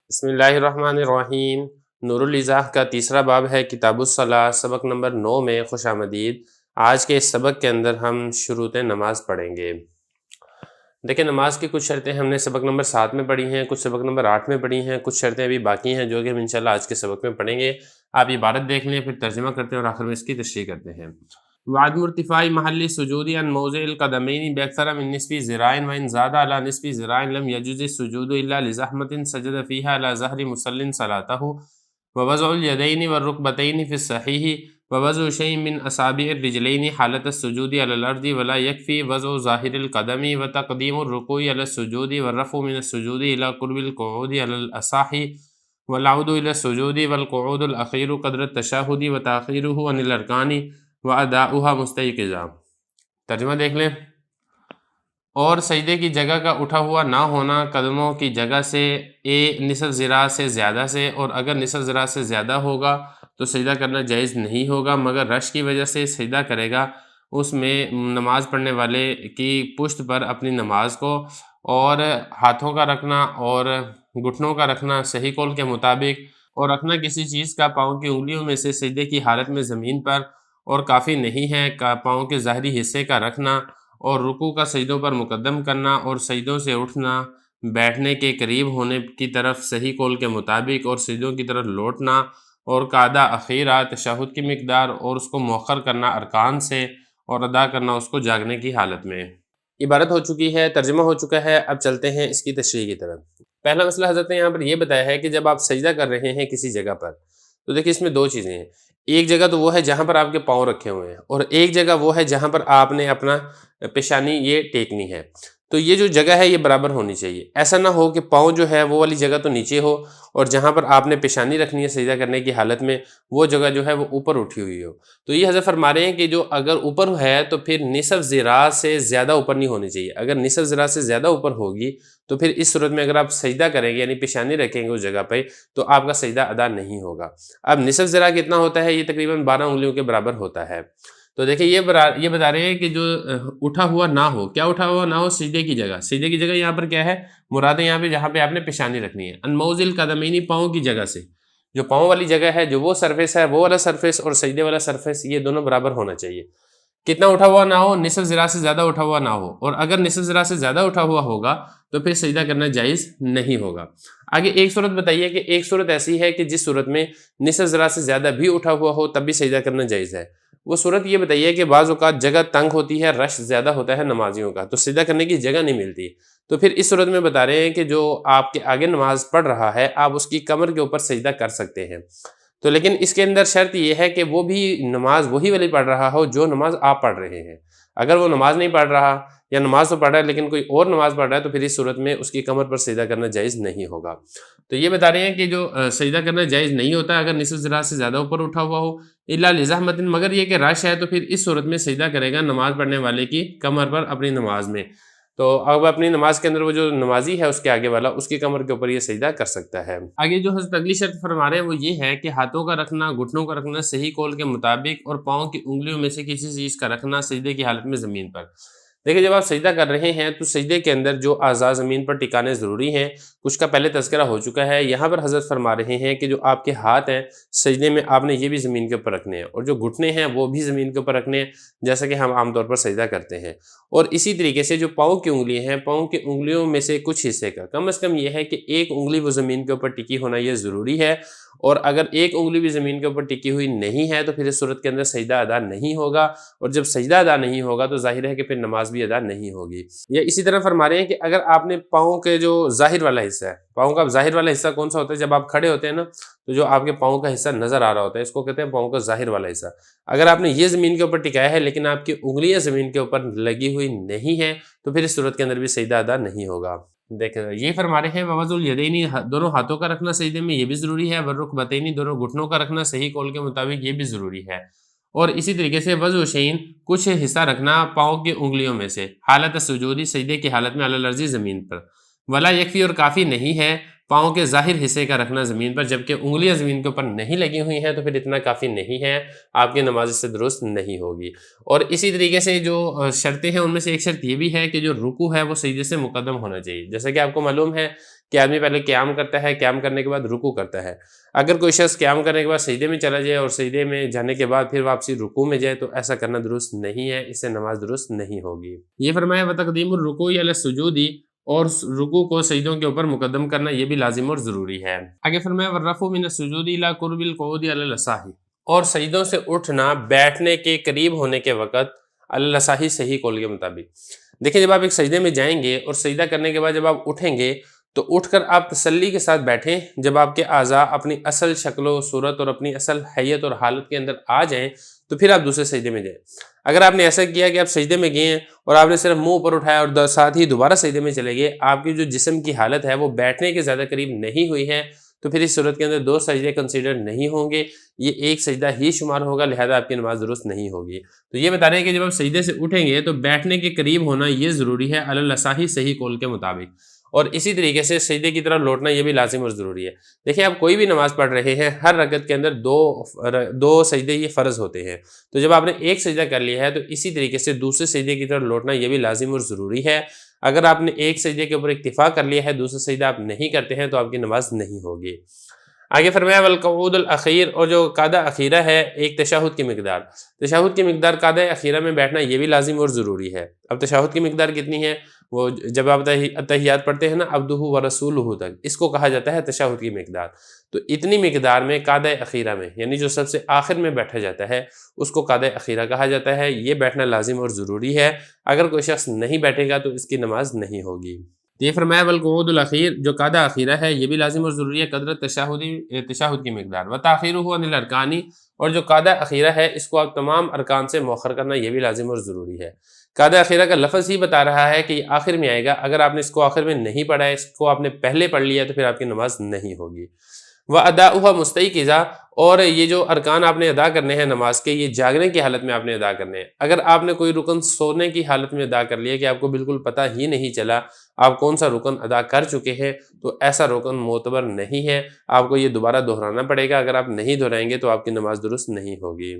بسم اللہ الرحمن الرحیم۔ نور الایضاح کا تیسرا باب ہے کتاب الصلاۃ، سبق نمبر 9 میں خوش آمدید۔ آج کے اس سبق کے اندر ہم شروط نماز پڑھیں گے۔ دیکھیں، نماز کی کچھ شرطیں ہم نے سبق نمبر 7 میں پڑھی ہیں، کچھ سبق نمبر 8 میں پڑھی ہیں، کچھ شرطیں ابھی باقی ہیں جو کہ ہم انشاءاللہ آج کے سبق میں پڑھیں گے۔ آپ عبارت دیکھ لیں، پھر ترجمہ کرتے ہیں اور آخر میں اس کی تشریح کرتے ہیں۔ وعدم ارتفاع محل سجود عن موضع القدمین باکثر من نصف ذراع وان زاد على نصف ذراع لم يجوز السجود الا لزحمة سجد فيها على ظهر مصل صلاته ووضع اليدين والركبتين في الصحيح ووضع شيء من اصابع الرجلين حالة السجود على الارض ولا يكفي وضع ظاهر القدم وتقديم الركوع على السجود والرفع من السجود الى قرب القعود على الاصح والعود الى السجود والقعود الاخير قدر التشهد وتاخيره عن الاركان وَأَدَاؤُهَا مُسْتَيْقِظًا۔ ترجمہ دیکھ لیں۔ اور سجدے کی جگہ کا اٹھا ہوا نہ ہونا قدموں کی جگہ سے نصف ذراع سے زیادہ سے، اور اگر نصف ذراع سے زیادہ ہوگا تو سجدہ کرنا جائز نہیں ہوگا، مگر رش کی وجہ سے سجدہ کرے گا۔ اس میں نماز پڑھنے والے کی پشت پر اپنی نماز کو اور ہاتھوں کا رکھنا اور گھٹنوں کا رکھنا صحیح قول کے مطابق، اور رکھنا کسی چیز کا پاؤں کی انگلیوں میں سے سجدے کی حالت میں زمین پر اور کافی نہیں ہے، پاؤں کے ظاہری حصے کا رکھنا اور رکوع کا سجدوں پر مقدم کرنا اور سجدوں سے اٹھنا بیٹھنے کے قریب ہونے کی طرف صحیح قول کے مطابق اور سجدوں کی طرف لوٹنا اور قاعدہ اخیرہ تشہد کی مقدار اور اس کو مؤخر کرنا ارکان سے اور ادا کرنا اس کو جاگنے کی حالت میں۔ عبارت ہو چکی ہے، ترجمہ ہو چکا ہے، اب چلتے ہیں اس کی تشریح کی طرف۔ پہلا مسئلہ حضرت نے یہاں پر یہ بتایا ہے کہ جب آپ سجدہ کر رہے ہیں کسی جگہ پر تو دیکھیں اس میں دو چیزیں ہیں۔ ایک جگہ تو وہ ہے جہاں پر آپ کے پاؤں رکھے ہوئے ہیں، اور ایک جگہ وہ ہے جہاں پر آپ نے اپنا پیشانی یہ ٹیکنی ہے۔ تو یہ جو جگہ ہے یہ برابر ہونی چاہیے، ایسا نہ ہو کہ پاؤں جو ہے وہ والی جگہ تو نیچے ہو اور جہاں پر آپ نے پیشانی رکھنی ہے سجدہ کرنے کی حالت میں وہ جگہ جو ہے وہ اوپر اٹھی ہوئی ہو۔ تو یہ حضرت فرما رہے ہیں کہ جو اگر اوپر ہے تو پھر نصف ذراع سے زیادہ اوپر نہیں ہونی چاہیے۔ اگر نصف ذراع سے زیادہ اوپر ہوگی تو پھر اس صورت میں اگر آپ سجدہ کریں گے یعنی پیشانی رکھیں گے اس جگہ پہ تو آپ کا سجدہ ادا نہیں ہوگا۔ اب نصف ذراع کتنا ہوتا ہے؟ یہ تقریباً 12 انگلیوں کے برابر ہوتا ہے۔ تو دیکھیں یہ بتا رہے ہیں کہ جو اٹھا ہوا نہ ہو، کیا اٹھا ہوا نہ ہو؟ سجدے کی جگہ۔ سجدے کی جگہ یہاں پر کیا ہے؟ مراد ہے یہاں پہ جہاں پہ آپ نے پیشانی رکھنی ہے۔ ان موضع القدمین، پاؤں کی جگہ سے، جو پاؤں والی جگہ ہے جو وہ سرفیس ہے وہ والا سرفیس اور سجدے والا سرفیس یہ دونوں برابر ہونا چاہیے۔ کتنا اٹھا ہوا نہ ہو؟ نصف ذراع سے زیادہ اٹھا ہوا نہ ہو، اور اگر نصف ذراع سے زیادہ اٹھا ہوا ہوگا تو پھر سجدہ کرنا جائز نہیں ہوگا۔ آگے ایک صورت بتائیے کہ ایک صورت ایسی ہے کہ جس صورت میں نصف ذراع سے زیادہ بھی اٹھا ہوا ہو تب بھی سجدہ کرنا جائز ہے۔ وہ صورت یہ بتائیے کہ بعض اوقات جگہ تنگ ہوتی ہے، رش زیادہ ہوتا ہے نمازیوں کا، تو سجدہ کرنے کی جگہ نہیں ملتی، تو پھر اس صورت میں بتا رہے ہیں کہ جو آپ کے آگے نماز پڑھ رہا ہے آپ اس کی کمر کے اوپر سجدہ کر سکتے ہیں۔ تو لیکن اس کے اندر شرط یہ ہے کہ وہ بھی نماز وہی والی پڑھ رہا ہو جو نماز آپ پڑھ رہے ہیں۔ اگر وہ نماز نہیں پڑھ رہا یا نماز تو پڑھ رہا ہے لیکن کوئی اور نماز پڑھ رہا ہے تو پھر اس صورت میں اس کی کمر پر سجدہ کرنا جائز نہیں ہوگا۔ تو یہ بتا رہے ہیں کہ جو سجدہ کرنا جائز نہیں ہوتا اگر نصف ذراع سے زیادہ اوپر اٹھا ہوا ہو، الا لزحمۃ، مگر یہ کہ رش ہے تو پھر اس صورت میں سجدہ کرے گا نماز پڑھنے والے کی کمر پر اپنی نماز میں۔ تو اب اپنی نماز کے اندر وہ جو نمازی ہے اس کے آگے والا اس کی کمر کے اوپر یہ سجدہ کر سکتا ہے۔ آگے جو حضرت اگلی شرط فرما رہے ہیں وہ یہ ہے کہ ہاتھوں کا رکھنا، گھٹنوں کا رکھنا صحیح قول کے مطابق اور پاؤں کی انگلیوں میں سے کسی چیز کا رکھنا سجدے کی حالت میں زمین پر۔ دیکھیں جب آپ سجدہ کر رہے ہیں تو سجدے کے اندر جو اعضاء زمین پر ٹکانے ضروری ہیں کچھ کا پہلے تذکرہ ہو چکا ہے۔ یہاں پر حضرت فرما رہے ہیں کہ جو آپ کے ہاتھ ہیں سجدے میں آپ نے یہ بھی زمین کے اوپر رکھنے ہیں، اور جو گھٹنے ہیں وہ بھی زمین کے اوپر رکھنے ہیں جیسا کہ ہم عام طور پر سجدہ کرتے ہیں۔ اور اسی طریقے سے جو پاؤں کی انگلی ہیں، پاؤں کی انگلیوں میں سے کچھ حصے کا کم از کم یہ ہے کہ ایک انگلی وہ زمین کے اوپر ٹکی ہونا یہ ضروری ہے، اور اگر ایک انگلی بھی زمین کے اوپر ٹکی ہوئی نہیں ہے تو پھر اس صورت کے اندر سجدہ ادا نہیں ہوگا، اور جب سجدہ ادا نہیں ہوگا تو ظاہر ہے کہ پھر نماز بھی ادا نہیں ہوگی۔ یا اسی طرح فرما رہے ہیں کہ اگر آپ نے پاؤں کے جو ظاہر والا حصہ ہے، پاؤں کا ظاہر والا حصہ کون سا ہوتا ہے؟ جب آپ کھڑے ہوتے ہیں نا تو جو آپ کے پاؤں کا حصہ نظر آ رہا ہوتا ہے اس کو کہتے ہیں پاؤں کا ظاہر والا حصہ۔ اگر آپ نے یہ زمین کے اوپر ٹکایا ہے لیکن آپ کی انگلیاں زمین کے اوپر لگی ہوئی نہیں ہیں تو پھر اس صورت کے اندر بھی سجدہ ادا نہیں ہوگا۔ دیکھیں یہ فرما رہے ہیں ووضع الیدین، دونوں ہاتھوں کا رکھنا سجدے میں یہ بھی ضروری ہے، والرکبتین، دونوں گھٹنوں کا رکھنا صحیح قول کے مطابق یہ بھی ضروری ہے، اور اسی طریقے سے وضع شیء، کچھ حصہ رکھنا پاؤں کی انگلیوں میں سے، حالت سجودی، سجدے کی حالت میں علی الارض، زمین پر، ولا یکفی، اور کافی نہیں ہے، پاؤں کے ظاہر حصے کا رکھنا زمین پر، جبکہ انگلیاں زمین کے اوپر نہیں لگی ہوئی ہیں تو پھر اتنا کافی نہیں ہے، آپ کی نماز اس سے درست نہیں ہوگی۔ اور اسی طریقے سے جو شرطیں ہیں ان میں سے ایک شرط یہ بھی ہے کہ جو رکوع ہے وہ سجدے سے مقدم ہونا چاہیے۔ جیسا کہ آپ کو معلوم ہے کہ آدمی پہلے قیام کرتا ہے، قیام کرنے کے بعد رکوع کرتا ہے۔ اگر کوئی شخص قیام کرنے کے بعد سجدے میں چلا جائے اور سجدے میں جانے کے بعد پھر واپسی رکوع میں جائے تو ایسا کرنا درست نہیں ہے، اس سے نماز درست نہیں ہوگی۔ یہ فرمایا وَتَقْدِيمُ الرُّكُوعِ عَلَى السُّجُودِ، اور رکوع کو سجدوں کے اوپر مقدم کرنا یہ بھی لازم اور ضروری ہے۔ آگے فرمایا وَالرَّفْعُ مِنَ السُّجُودِ إِلَى قُرْبِ الْقُعُودِ عَلَى الْأَصَحِّ، اور سجدوں سے اٹھنا بیٹھنے کے قریب ہونے کے وقت علی الصحیح صحیح قول کے مطابق۔ دیکھیں جب آپ ایک سجدے میں جائیں گے اور سجدہ کرنے کے بعد جب آپ اٹھیں گے تو اٹھ کر آپ تسلی کے ساتھ بیٹھیں، جب آپ کے اعضاء اپنی اصل شکل و صورت اور اپنی اصل حیت اور حالت کے اندر آ جائیں تو پھر آپ دوسرے سجدے میں جائیں۔ اگر آپ نے ایسا کیا کہ آپ سجدے میں گئے ہیں اور آپ نے صرف منہ اوپر اٹھایا اور ساتھ ہی دوبارہ سجدے میں چلے گئے، آپ کی جو جسم کی حالت ہے وہ بیٹھنے کے زیادہ قریب نہیں ہوئی ہے، تو پھر اس صورت کے اندر 2 سجدے کنسیڈر نہیں ہوں گے، یہ ایک سجدہ ہی شمار ہوگا، لہذا آپ کی نماز درست نہیں ہوگی۔ تو یہ بتا رہے ہیں کہ جب آپ سجدے سے اٹھیں گے تو بیٹھنے کے قریب ہونا یہ ضروری ہے علی الصحیح صحیح قول کے مطابق، اور اسی طریقے سے سجدے کی طرف لوٹنا یہ بھی لازم اور ضروری ہے۔ دیکھیں آپ کوئی بھی نماز پڑھ رہے ہیں، ہر رکعت کے اندر دو سجدے یہ فرض ہوتے ہیں، تو جب آپ نے ایک سجدہ کر لیا ہے تو اسی طریقے سے دوسرے سجدے کی طرف لوٹنا یہ بھی لازم اور ضروری ہے۔ اگر آپ نے ایک سجدے کے اوپر اکتفا کر لیا ہے، دوسرا سجدہ آپ نہیں کرتے ہیں تو آپ کی نماز نہیں ہوگی۔ آگے فرمایا والقعود الاخیر، اور جو قعدہ اخیرہ ہے ایک تشہد کی مقدار، تشہد کی مقدار قعدہ اخیرہ میں بیٹھنا یہ بھی لازم اور ضروری ہے۔ اب تشہد کی مقدار کتنی ہے؟ وہ جب آپ اتحیات پڑھتے ہیں نا عبدہ ورسولہ تک، اس کو کہا جاتا ہے تشہد کی مقدار۔ تو اتنی مقدار میں قعدہ اخیرہ میں، یعنی جو سب سے آخر میں بیٹھا جاتا ہے اس کو قعدہ اخیرہ کہا جاتا ہے، یہ بیٹھنا لازم اور ضروری ہے۔ اگر کوئی شخص نہیں بیٹھے گا تو اس کی نماز نہیں ہوگی۔ یہ فرمایا والقعود الاخیر، جو قعدہ اخیرہ ہے یہ بھی لازم اور ضروری ہے قدر تشہد کی مقدار، وتاخیرہ عن الارکان، اور جو قعدہ اخیرہ ہے اس کو آپ تمام ارکان سے مؤخر کرنا یہ بھی لازم اور ضروری ہے۔ قعدہ اخیرہ کا لفظ ہی بتا رہا ہے کہ یہ آخر میں آئے گا، اگر آپ نے اس کو آخر میں نہیں پڑھا ہے، اس کو آپ نے پہلے پڑھ لیا تو پھر آپ کی نماز نہیں ہوگی۔ وَأَدَاؤُهَا مُسْتَيْقِظًا، اور یہ جو ارکان آپ نے ادا کرنے ہیں نماز کے، یہ جاگنے کی حالت میں آپ نے ادا کرنے ہیں۔ اگر آپ نے کوئی رکن سونے کی حالت میں ادا کر لیا کہ آپ کو بالکل پتہ ہی نہیں چلا آپ کون سا رکن ادا کر چکے ہیں، تو ایسا رکن معتبر نہیں ہے، آپ کو یہ دوبارہ دہرانا پڑے گا، اگر آپ نہیں دہرائیں گے تو آپ کی نماز درست نہیں ہوگی۔